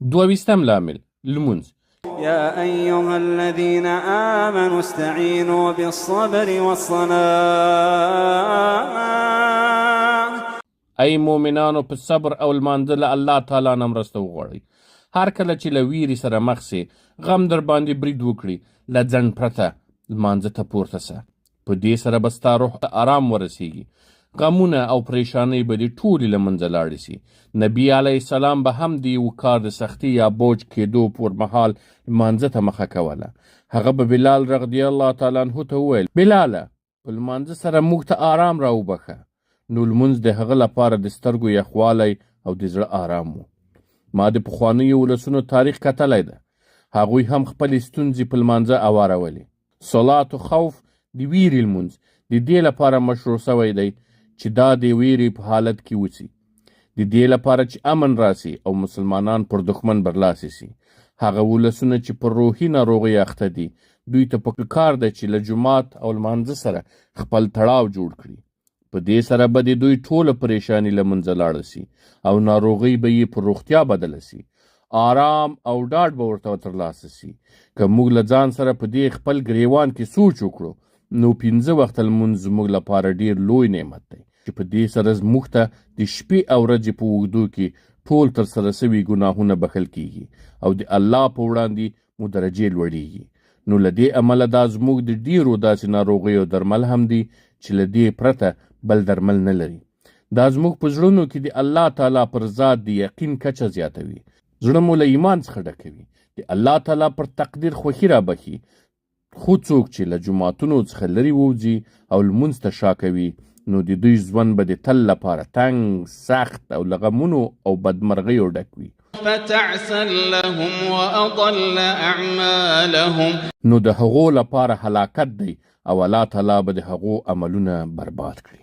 دوویستم لامل لمونځ. يا أيها الذين آمنوا استعينوا بالصبر والصلاة. ای مومنانو په صبر او لمانځه له الله تعالی نه مرسته وغواړئ. هر کله چې له ویرې سره مخ سې، غم در باندې برید وکړي، له ځنډ پرته لمانځه ته پورته سه. په دې سره به ستا روح ته آرام ورسیږي. غمونه او پریشانۍ به دې ټولې له منځه لاړې سي. نبي علیه السلام به هم د یو کار د سختي یا بوج کېدو پر مهال لمانځه ته مخه کوله. هغه به بلال رضی الله تعالی عنه ته وویل: بلاله، په لمانځه سره موږ ته آرام را وبخه. نو لمونځ د هغه لپاره د سترګو یخوالی او د زړه آرام و. ما د پخوانیو ولسونو تاریخ کتلی ده. هغوی هم خپلې ستونزې په لمانځه اوارولې. صلات و خوف د ویرې لمونځ د دې لپاره مشروع سوی دی چې دا د ویرې په حالت کې وسی، د دې لپاره چې امن راسي او مسلمانان پر دښمن برلاسي سي. هغه ولسونه چې پر روحي ناروغۍ اخته دي، دوی ته پکار ده چې له جومات او لمانځه سره خپل تړاو جوړ کړي. په دې سره به د دوی ټوله پریشانی له منځه لاړه سي او ناروغۍ به یې پر روغتیا بدله سي. آرام او ډاډ به ورته ترلاسه سي. که موږ له ځان سره په دې خپل ګریوان کې سوچ وکړو، نو 5 وخته لمونځ زموږ لپاره ډیر لوی نعمت دی چې په دې سره زموږ ته د شپې او ورځې په اوږدو کې ټول ترسره سوي ګناهونه بخښل کیږي او د الله په وړاندې مو درجې لوړیږي. نو له دې امله دا زموږ د ډیرو داسې ناروغیو درمل هم دي چې له دې پرته بل درمل نه لري. دا زموږ په زړونو کې د الله تعالی پر ذات د یقین کچه زیاتوي. زړه مو له ایمان څخه ډکوي. د الله تعالی پر تقدیر خوښي رابخي. خو څوک چې له جوماتونو څخه لرې ووځي او لمونځ ته شا کوي، نو د دوی ژوند به د تل لپاره تنګ، سخت او له غمونو او بدمرغیو ډک وي. فتعسا لهم وأضل أعمالهم. نو د هغو لپاره هلاکت دی او الله تعالی به د هغو عملونه برباد کړي.